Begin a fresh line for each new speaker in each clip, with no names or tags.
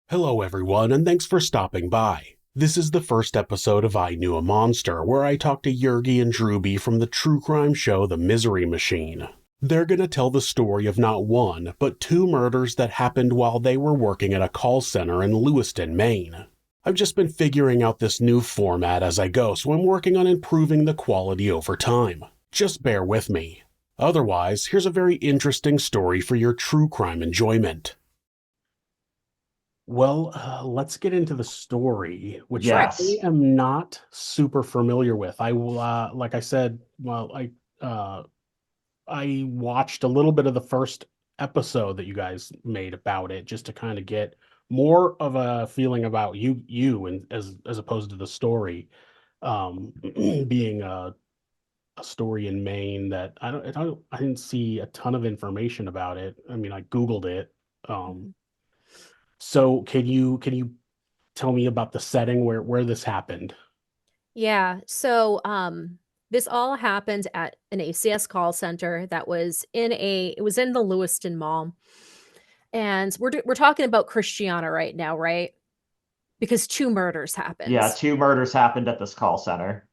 Hello, everyone, and thanks for stopping by. This is the first episode of I Knew a Monster, where I talk to Yergy and Drewby from the true crime show The Misery Machine. They're gonna tell the story of not one, but two murders that happened while they were working at a call center in Lewiston, Maine. I've just been figuring out this new format as I go, so I'm working on improving the quality over time. Just bear with me. Otherwise, here's a very interesting story for your true crime enjoyment. Well, let's get into the story, which I
Yes.
am not super familiar with. I will, like I said, I watched a little bit of the first episode that you guys made about it, just to kind of get more of a feeling about you, and as opposed to the story, being a story in Maine that I didn't see a ton of information about it. I mean, I Googled it. Um, so can you tell me about the setting where this happened?
Yeah. This all happened at an ACS call center that was it was in the Lewiston Mall. And we're talking about Christiana right now, right? Because two murders
Yeah,
happened.
two murders happened at this call center.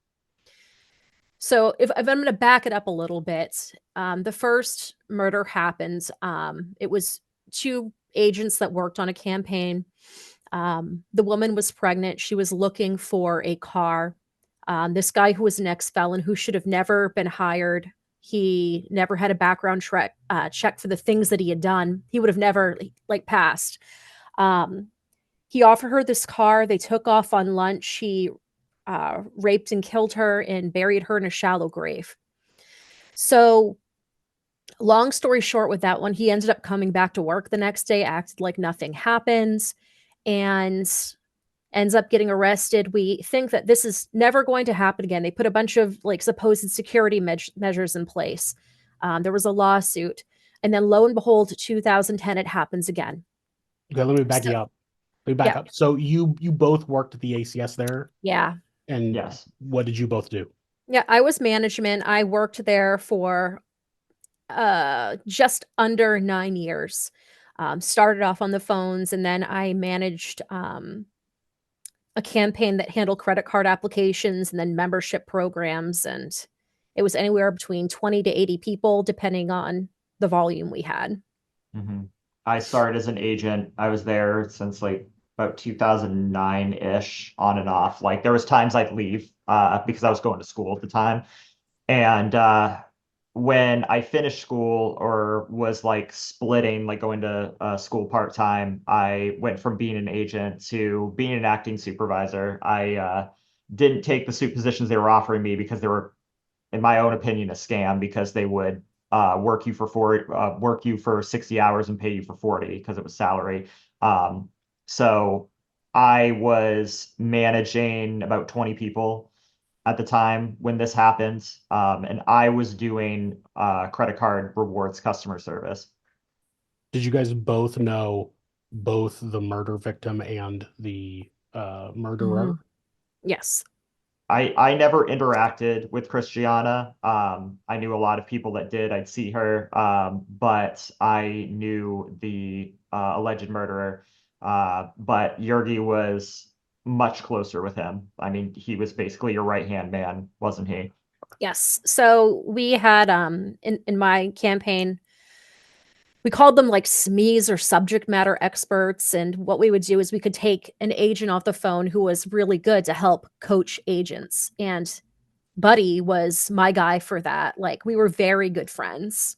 So if I'm going to back it up a little bit, the first murder happened. It was two agents that worked on a campaign. The woman was pregnant. She was looking for a car. This guy who was an ex-felon who should have never been hired. He never had a background check for the things that he had done. He would have never passed. Um, he offered her this car. They took off on lunch. He raped and killed her and buried her in a shallow grave. So, long story short, with that one, he ended up coming back to work the next day, acted like nothing happened, and ends up getting arrested. We think that this is never going to happen again. They put a bunch of supposed security measures in place. There was a lawsuit, and then lo and behold, 2010, it happens again.
Okay, let me back
So,
you up. Let me back
yeah,
up. So you both worked at the ACS there,
yeah,
and
Yes.
what did you both do?
yeah. I was management. I worked there for just under 9 years. Started off on the phones, and then I managed a campaign that handled credit card applications and then membership programs. And it was anywhere between 20 to 80 people, depending on the volume we had.
hmm I started as an agent. I was there since like about 2009-ish, on and off. Like there was times I'd leave because I was going to school at the time. And when I finished school or was like splitting, like going to school part-time, I went from being an agent to being an acting supervisor. I didn't take the suit positions they were offering me because they were, in my own opinion, a scam because they would work you for 60 hours and pay you for 40 because it was salary. So I was managing about 20 people at the time when this happened, and I was doing credit card rewards customer service.
Did you guys both know both the murder victim and the
Mhm.
murderer?
Yes.
I never interacted with Christiana. I knew a lot of people that did. I'd see her, but I knew the alleged murderer. But Yergy was much closer with him. I mean, he was basically your right-hand man, wasn't he?
Yes. So we had in my campaign, we called them like SMEs or subject matter experts. And what we would do is we could take an agent off the phone who was really good to help coach agents. And Buddy was my guy for that. Like we were very good friends.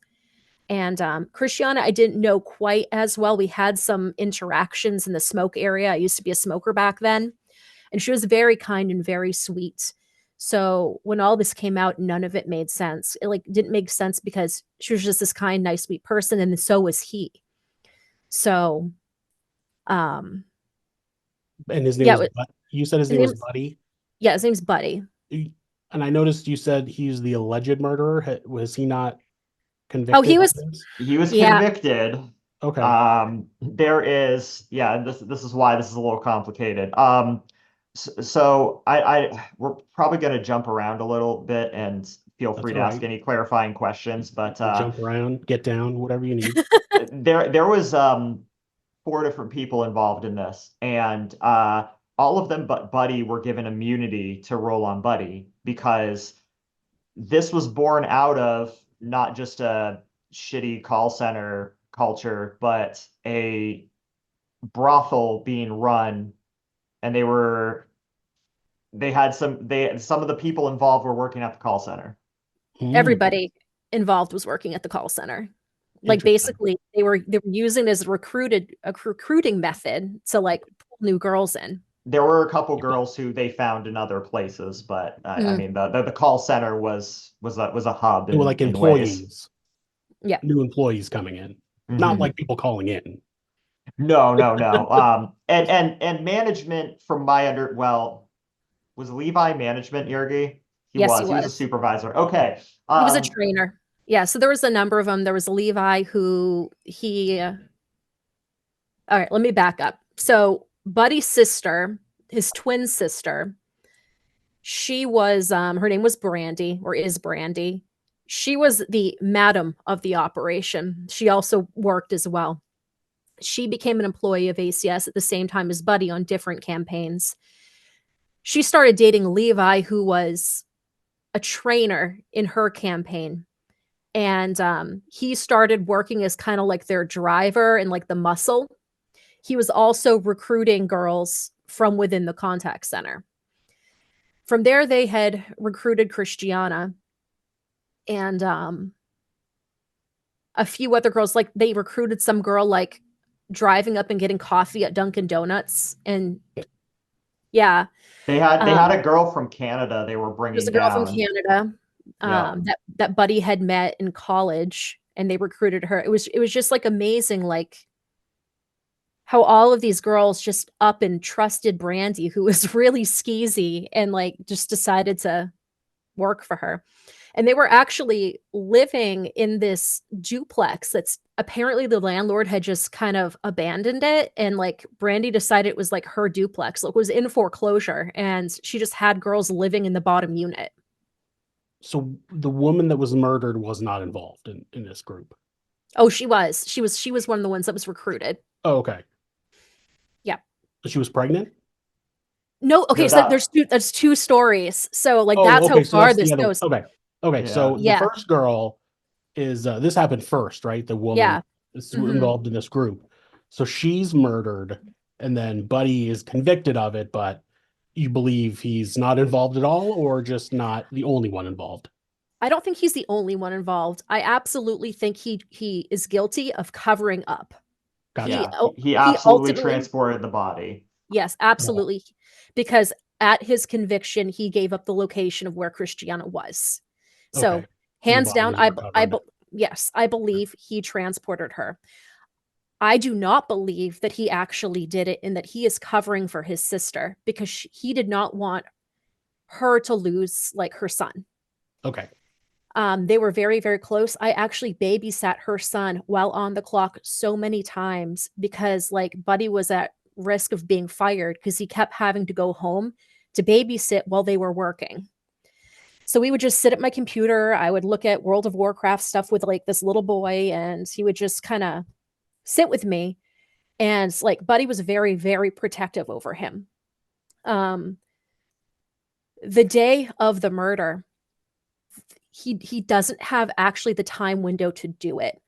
And Christiana, I didn't know quite as well. We had some interactions in the smoke area. I used to be a smoker back then, and she was very kind and very sweet. So when all this came out, none of it made sense. It didn't make sense because she was just this kind, nice, sweet person, and so was he. So um,
And his name
yeah,
was you said his
his
name was
name's
Buddy?
yeah, his name's Buddy.
And I noticed you said he's the alleged murderer. Was he not
Oh,
convicted
he
of
was
this?
He was
yeah.
convicted.
Okay.
There is, yeah, this is why this is a little complicated. So we're probably going to jump around a little bit and feel
That's
free
all
to ask
right.
any clarifying questions. But
Jump around, get down, whatever you need.
there was four different people involved in this, and all of them but Buddy were given immunity to roll on Buddy because this was born out of not just a shitty call center culture, but a brothel being run, and some of the people involved were working at the call center.
Everybody involved was working at the call center. Like basically they were using it as a recruiting method to like pull new girls in.
There were a couple girls who they found in other places, but I mean the call center was a hub.
They were like employees.
Yeah,
new employees coming in, not like people calling in.
No. And management from was Levi management, Yergy?
Yes,
He was a supervisor. Okay.
He was a trainer. Yeah, so there was a number of them. There was Levi who all right, let me back up. So Buddy's sister, his twin sister, she was her name was Brandy, or is Brandy. She was the madam of the operation. She also worked as well. She became an employee of ACS at the same time as Buddy on different campaigns. She started dating Levi, who was a trainer in her campaign. And he started working as kind of like their driver and like the muscle. He was also recruiting girls from within the contact center. From there, they had recruited Christiana and a few other girls. Like they recruited some girl like driving up and getting coffee at Dunkin' Donuts. And yeah.
They had a girl from Canada they were bringing down.
There's a girl from Canada that Buddy had met in college, and they recruited her. It was just like amazing, like how all of these girls just up and trusted Brandy, who was really skeezy, and like just decided to work for her. And they were actually living in this duplex that's apparently the landlord had just kind of abandoned it. And like Brandy decided it was like her duplex. It was in foreclosure, and she just had girls living in the bottom unit.
So the woman that was murdered was not involved in this group.
Oh, she was. She was one of the ones that was recruited.
Oh, okay.
Yeah.
She was pregnant?
No, okay, so there's two stories. So like that's how far this goes.
Okay.
Yeah.
So the first girl is this happened first, right? The woman is involved in this group. So she's murdered, and then Buddy is convicted of it, but you believe he's not involved at all, or just not the only one involved?
I don't think he's the only one involved. I absolutely think he is guilty of covering up.
Gotcha.
Yeah, he absolutely transported the body.
Yes, absolutely. Because at his conviction, he gave up the location of where Christiana was. So hands down, yes, I believe he transported her. I do not believe that he actually did it, and that he is covering for his sister, because he did not want her to lose like her son.
Okay.
They were very, very close. I actually babysat her son while on the clock so many times, because like Buddy was at risk of being fired because he kept having to go home to babysit while they were working. So we would just sit at my computer. I would look at World of Warcraft stuff with like this little boy, and he would just kind of sit with me. And like Buddy was very, very protective over him. The day of the murder, he doesn't have actually the time window to do it,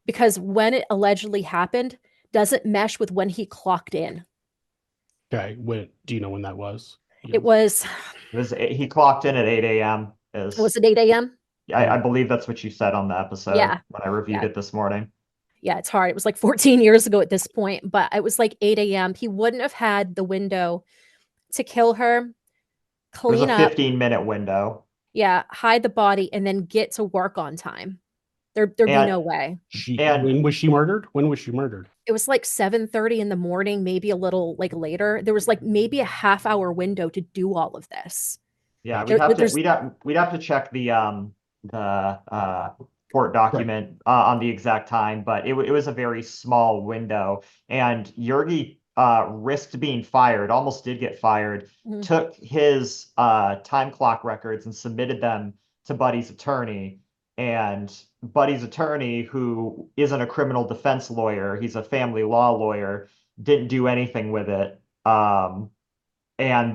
because when it allegedly happened doesn't mesh with when he clocked in.
Okay.
Do you know when that was?
It was
he clocked in at 8 a.m.
Was it 8 a.m.?
I believe that's what you said on the episode when I reviewed it this morning.
Yeah, it's hard. It was like 14 years ago at this point, but it was like 8 a.m. He wouldn't have had the window to kill her, clean up.
It was a 15-minute window.
Yeah, hide the body, and then get to work on time. There'd be no way.
When was she murdered?
It was like 7:30 in the morning, maybe a little like later. There was like maybe a half-hour window to do all of this.
Yeah, we'd have to check the court document on the exact time, but it was a very small window. And Yergy risked being fired, almost did get fired, took his time clock records and submitted them to Buddy's attorney. and Buddy's attorney, who isn't a criminal defense lawyer, he's a family law lawyer, didn't do anything with it. And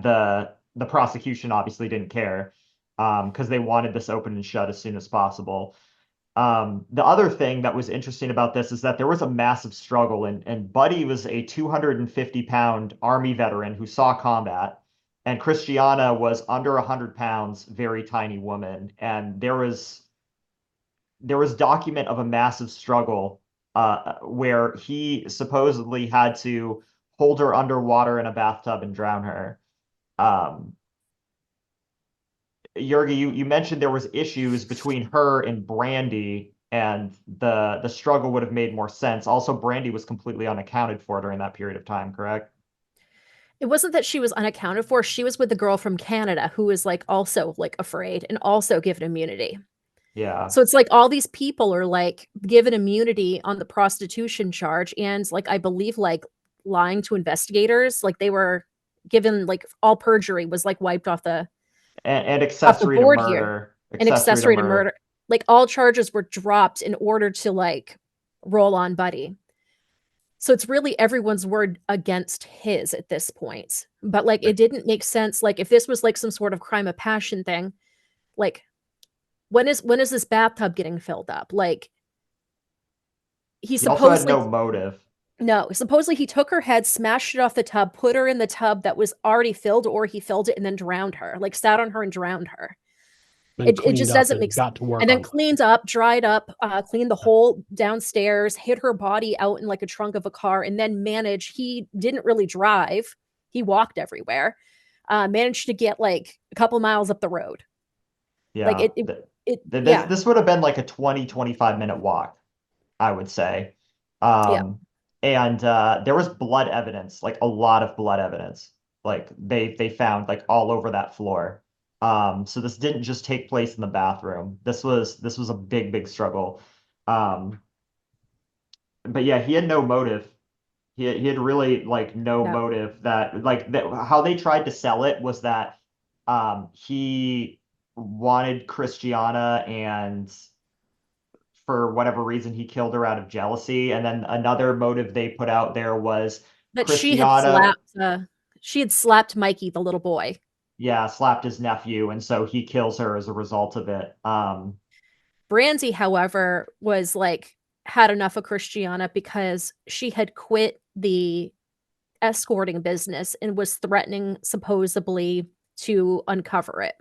the prosecution obviously didn't care because they wanted this open and shut as soon as possible. The other thing that was interesting about this is that there was a massive struggle, and Buddy was a 250-pound Army veteran who saw combat, and Christiana was under 100 pounds, very tiny woman, and there was document of a massive struggle where he supposedly had to hold her underwater in a bathtub and drown her. Yergy, you mentioned there was issues between her and Brandy, and the struggle would have made more sense. Also, Brandy was completely unaccounted for during that period of time, correct?
It wasn't that she was unaccounted for. She was with the girl from Canada who was like also like afraid and also given immunity.
Yeah.
So it's like all these people are like given immunity on the prostitution charge, and like I believe like lying to investigators, like they were given like all perjury was like wiped off the
And
off the
accessory to
board here.
murder.
And
Accessory to
accessory to
murder.
murder. Like all charges were dropped in order to like roll on Buddy. So it's really everyone's word against his at this point. But like it didn't make sense. Like if this was like some sort of crime of passion thing, like when is this bathtub getting filled up? Like he
He also had
supposedly
no motive.
no, supposedly he took her head, smashed it off the tub, put her in the tub that was already filled, or he filled it and then drowned her, like sat on her and drowned her.
And
It
cleaned
just
up
doesn't
and
make sense.
got to work
And then
on
cleaned up, dried up, cleaned the hole downstairs, hid her body out in like a trunk of a car, and then he didn't really drive. He walked everywhere. Managed to get like a couple miles up the road. Like
Yeah.
yeah.
This would have been like a 25-minute walk, I would say.
Yeah.
And there was blood evidence, like a lot of blood evidence. Like they found like all over that floor. So this didn't just take place in the bathroom. This was a big struggle. Um, but yeah, he had no motive. He had really like no
No.
motive that how they tried to sell it was that he wanted Christiana, and for whatever reason he killed her out of jealousy. And then another motive they put out there was
That
Christiana,
she had slapped Mikey, the little boy.
yeah, slapped his nephew, and so he kills her as a result of it.
Brandy, however, was like had enough of Christiana because she had quit the escorting business and was threatening supposedly to uncover it.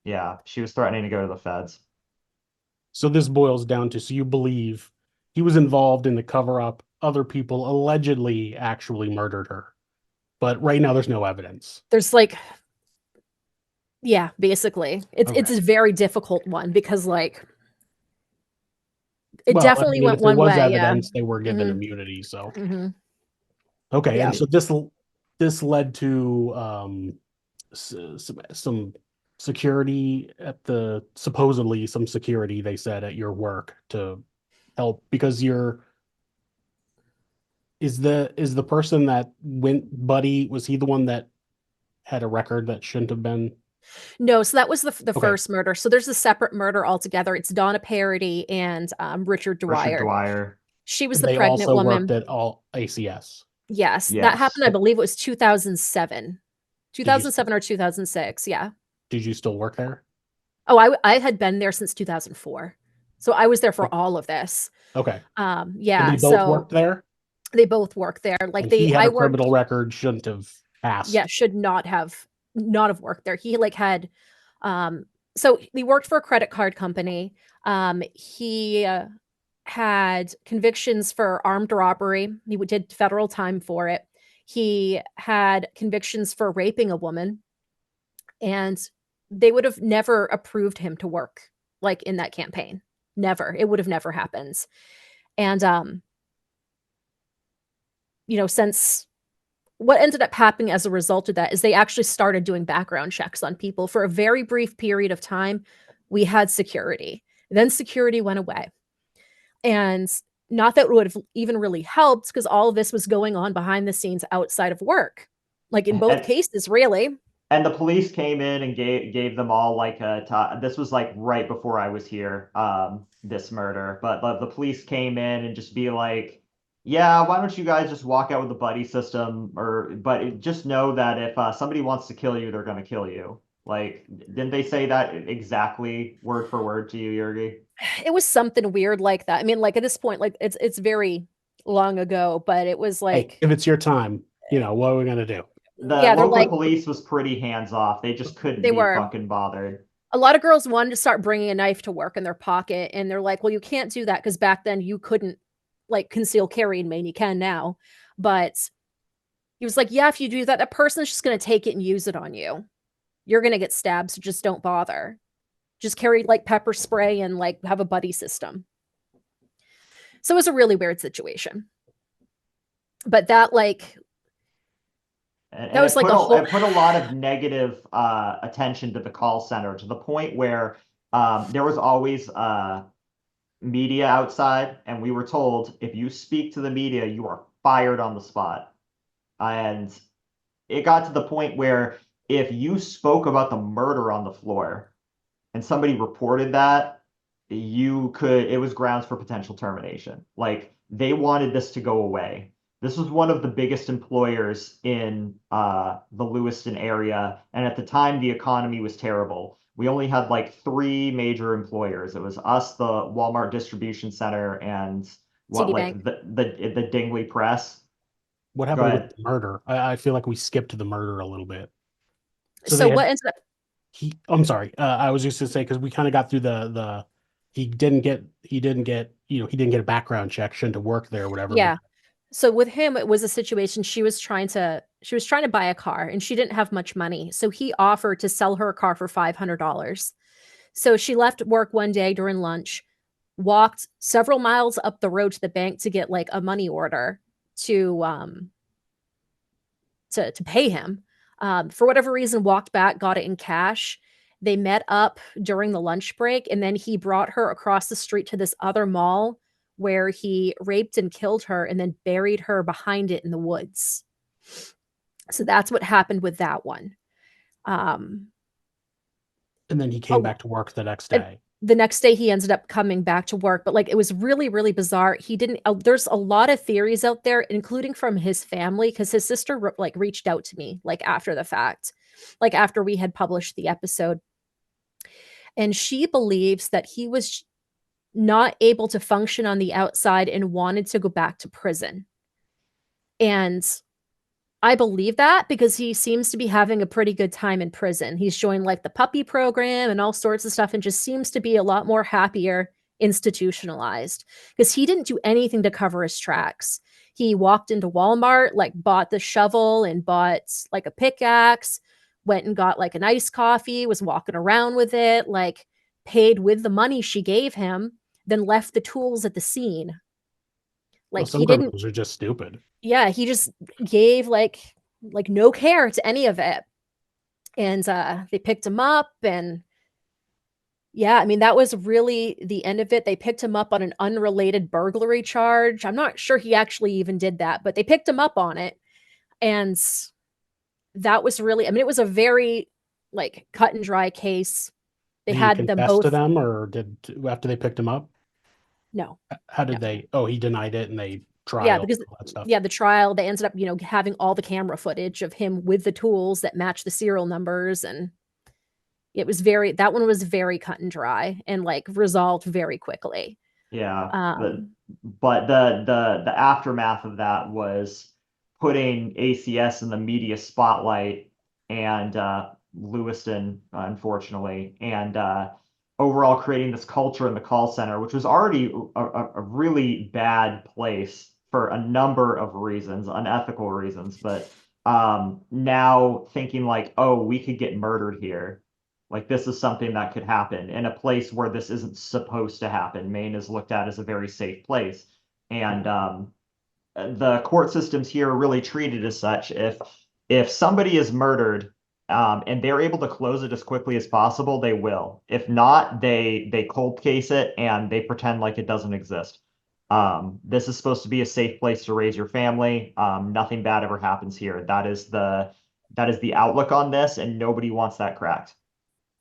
Yeah, she was threatening to go to the feds.
So this boils down to, so you believe he was involved in the cover up, other people allegedly actually murdered her. But right now there's no evidence.
There's like yeah, basically. It's a very difficult one because like it definitely went
if there
one
was
way,
evidence, they were given
Mhm.
immunity. So
Mhm.
okay,
Yeah.
and so this led to some security at the supposedly some security they said at your work to help because is the person that went Buddy, was he the one that had a record that shouldn't have been?
No, so that was the
Okay.
first murder. So there's a separate murder altogether. It's Donna Parody and Richard Dwyer.
Richard Dwyer.
She was
And
the
they
pregnant
also
woman.
worked at all ACS.
Yes, that
Yes.
happened, I believe it was 2007. 2007 or 2006, yeah.
Did you still work there?
Oh, I had been there since 2004. So I was there for
Okay.
all of this.
Okay.
Yeah,
And they both
so
worked there?
they both worked there. Like
And he had
I
a
worked,
criminal record, shouldn't have passed.
yeah, should not have worked there. He like had so he worked for a credit card company. He had convictions for armed robbery. He did federal time for it. He had convictions for raping a woman, and they would have never approved him to work like in that campaign. Never. It would have never happened. And since what ended up happening as a result of that is they actually started doing background checks on people for a very brief period of time. We had security. Then security went away. And not that it would have even really helped because all of this was going on behind the scenes outside of work. Like in both cases, really.
And the police came in and gave them all like this was like right before I was here, this murder. But the police came in and just be like, yeah, why don't you guys just walk out with the buddy system, or but just know that if somebody wants to kill you, they're gonna kill you. Like, didn't they say that exactly word for word to you, Yergi?
It was something weird like that. I mean, like at this point, like it's very long ago, but it was
Hey,
like,
if it's your time, what are we gonna do?
The
yeah, they're
local
like,
police was pretty hands off. They just couldn't
they
be
were.
fucking bothered.
A lot of girls wanted to start bringing a knife to work in their pocket, and they're like, well, you can't do that because back then you couldn't like conceal carry in Maine. You can now, but he was like, yeah, if you do that, that person's just going to take it and use it on you. You're going to get stabbed, so just don't bother. Just carry like pepper spray and like have a buddy system. So it was a really weird situation. But that like
And
was like a whole
it put a lot of negative attention to the call center, to the point where there was always media outside, and we were told if you speak to the media, you are fired on the spot. And it got to the point where if you spoke about the murder on the floor and somebody reported that, it was grounds for potential termination. Like, they wanted this to go away. This was one of the biggest employers in the Lewiston area, and at the time the economy was terrible. We only had like three major employers. It was us, the Walmart distribution center, and
TD
like
Bank.
the Dingley Press.
What
Go
happened with
ahead.
the murder? I feel like we skipped the murder a little bit. So
So
they had
what ended up
I'm sorry. I was just to say because we kind of got through the he didn't get a background check, shouldn't have worked there or whatever. But
yeah. So with him, it was a situation she was trying to buy a car and she didn't have much money. So he offered to sell her a car for $500. So she left work one day during lunch, walked several miles up the road to the bank to get like a money order to to pay him. For whatever reason, walked back, got it in cash. They met up during the lunch break, and then he brought her across the street to this other mall where he raped and killed her and then buried her behind it in the woods. So that's what happened with that one. Um,
and then he came
a-
back to work the next
and
day.
the next day he ended up coming back to work, but like it was really, really bizarre. He didn't, there's a lot of theories out there, including from his family, because his sister like reached out to me like after the fact, like after we had published the episode. And she believes that he was not able to function on the outside and wanted to go back to prison. And I believe that because he seems to be having a pretty good time in prison. He's joined like the puppy program and all sorts of stuff and just seems to be a lot more happier institutionalized because he didn't do anything to cover his tracks. He walked into Walmart, like bought the shovel and bought like a pickaxe, went and got like an iced coffee, was walking around with it, like paid with the money she gave him, then left the tools at the scene.
Well,
Like
some
he didn't,
criminals are just stupid.
yeah, he just gave like no care to any of it. And they picked him up and yeah, I mean that was really the end of it. They picked him up on an unrelated burglary charge. I'm not sure he actually even did that, but they picked him up on it. And that was really, I mean, it was a very like cut and dry case. They
Did he
had them
confess to
both.
them, or after they picked him up?
No,
How
no.
did they? Oh, he denied it, and they
Yeah,
trial
because
all that stuff.
yeah, the trial, they ended up, having all the camera footage of him with the tools that match the serial numbers. And that one was very cut and dry and like resolved very quickly.
Yeah,
Um,
but the aftermath of that was putting ACS in the media spotlight, and Lewiston, unfortunately, and overall creating this culture in the call center, which was already a really bad place for a number of reasons, unethical reasons, but now thinking like, oh, we could get murdered here. Like, this is something that could happen in a place where this isn't supposed to happen. Maine is looked at as a very safe place. And the court systems here are really treated as such. If somebody is murdered, and they're able to close it as quickly as possible, they will. If not, they cold case it and they pretend like it doesn't exist. This is supposed to be a safe place to raise your family. Nothing bad ever happens here. That is the outlook on this, and nobody wants that cracked.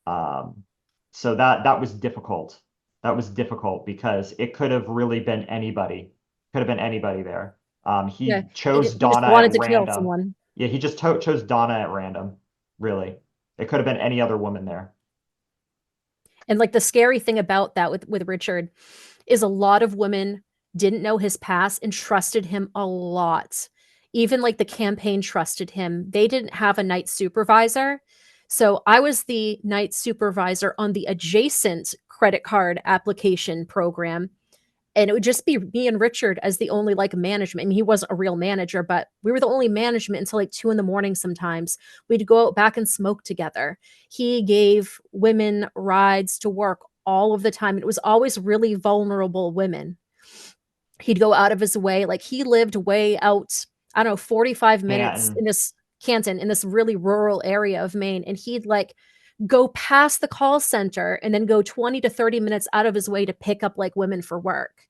So that was difficult. That was difficult because it could have really been anybody. Could have been anybody there. He chose
he just
Donna
wanted
at
to kill
random.
someone.
Yeah, he just chose Donna at random. Really, it could have been any other woman there.
And like the scary thing about that with Richard is a lot of women didn't know his past and trusted him a lot. Even like the campaign trusted him. They didn't have a night supervisor. So I was the night supervisor on the adjacent credit card application program. And it would just be me and Richard as the only like management. I mean, he wasn't a real manager, but we were the only management until like 2 a.m. sometimes. We'd go out back and smoke together. He gave women rides to work all of the time. It was always really vulnerable women. He'd go out of his way. Like he lived way out, I don't know, 45 minutes in this Canton, in this really rural area of Maine. And he'd like go past the call center and then go 20 to 30 minutes out of his way to pick up like women for work.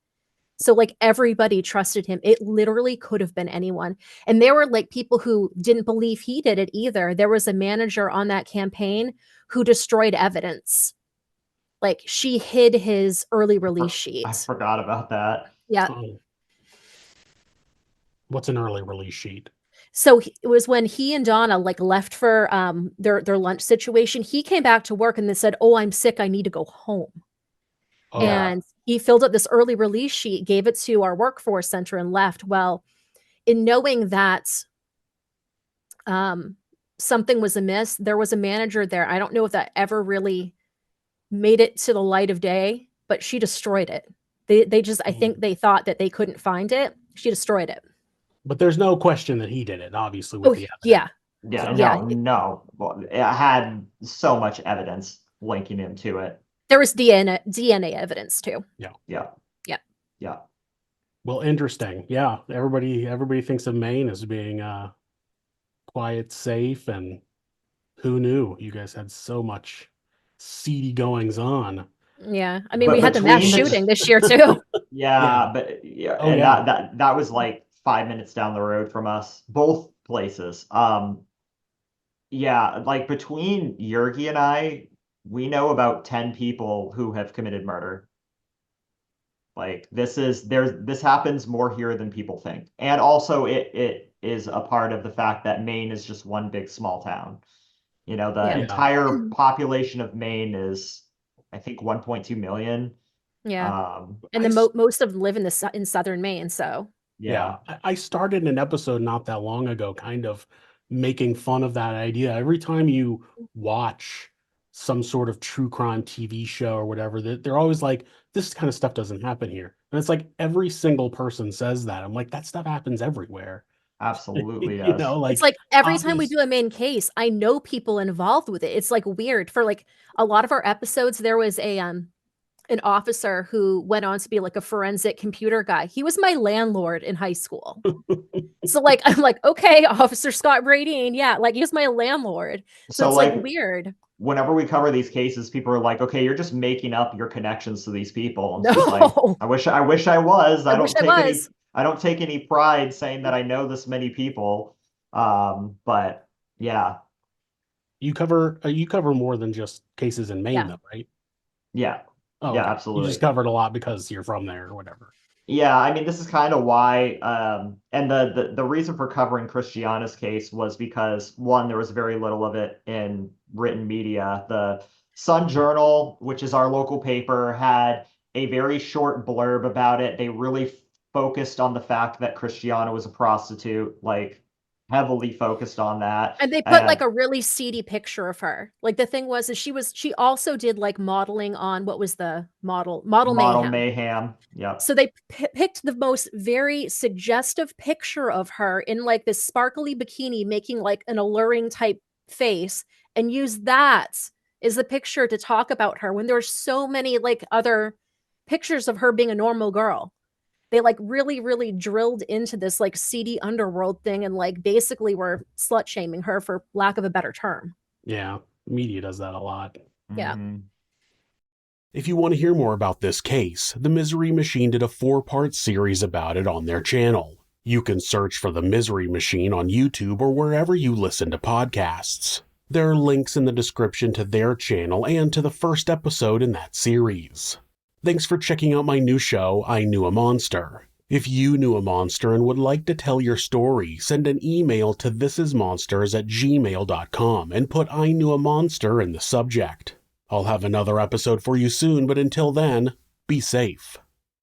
So like everybody trusted him. It literally could have been anyone. And there were like people who didn't believe he did it either. There was a manager on that campaign who destroyed evidence. Like she hid his early release sheet.
I forgot about that.
Yeah.
What's an early release sheet?
So it was when he and Donna like left for their lunch situation. He came back to work and they said, "Oh, I'm sick. I need to go home." Oh. And he filled up this early release sheet, gave it to our workforce center and left. Well, in knowing that something was amiss, there was a manager there. I don't know if that ever really made it to the light of day, but she destroyed it. They just, I think they thought that they couldn't find it. She destroyed it.
But there's no question that he did it, obviously, with the evidence.
Yeah.
Yeah, no. Well, it had so much evidence linking him to it.
There was DNA evidence too.
Yeah.
Well, interesting. Yeah, everybody thinks of Maine as being quiet, safe, and who knew? You guys had so much seedy goings on.
Yeah, I mean, we had the mass shooting this year too.
But that was like 5 minutes down the road from us, both places. Like between Yergy and I, we know about 10 people who have committed murder. Like this happens more here than people think. And also it is a part of the fact that Maine is just one big small town. You know, the entire population of Maine is, I think, 1.2 million.
Yeah. And most of them live in southern Maine, so.
Yeah. I started an episode not that long ago kind of making fun of that idea. Every time you watch some sort of true crime TV show or whatever, they're always like, this kind of stuff doesn't happen here. And it's like every single person says that. I'm like, that stuff happens everywhere.
Absolutely does.
You know, like,
it's like every time we do a main case, I know people involved with it. It's like weird. For like a lot of our episodes, there was an officer who went on to be like a forensic computer guy. He was my landlord in high school. So like, I'm like, okay, Officer Scott Bradeen. Yeah. Like he was my landlord. So it's like weird.
Whenever we cover these cases, people are like, okay, you're just making up your connections to these people.
No.
Like, I wish I was. I don't take any pride saying that I know this many people. But yeah.
You cover more than just cases in Maine though, right?
Yeah.
Oh,
yeah,
okay.
absolutely.
You just covered a lot because you're from there or whatever.
Yeah, I mean, this is kind of why, and the reason for covering Christiana's case was because, one, there was very little of it in written media. The Sun Journal, which is our local paper, had a very short blurb about it. They really focused on the fact that Christiana was a prostitute, like heavily focused on that.
And they put like a really seedy picture of her. Like the thing was she also did like modeling on, what was the model
Mayhem. Yeah.
So they picked the most very suggestive picture of her in like this sparkly bikini, making like an alluring type face, and used that as the picture to talk about her when there's so many like other pictures of her being a normal girl. They like really, really drilled into this like seedy underworld thing and like basically were slut shaming her, for lack of a better term.
Yeah, media does that a lot.
Yeah.
Mm-hmm.
If you want to hear more about this case, the Misery Machine did a 4-part series about it on their channel. You can search for The Misery Machine on YouTube or wherever you listen to podcasts. There are links in the description to their channel and to the first episode in that series. Thanks for checking out my new show, I Knew a Monster. If you knew a monster and would like to tell your story, send an email to thisismonsters@gmail.com and put I Knew a Monster in the subject. I'll have another episode for you soon, but until then, be safe.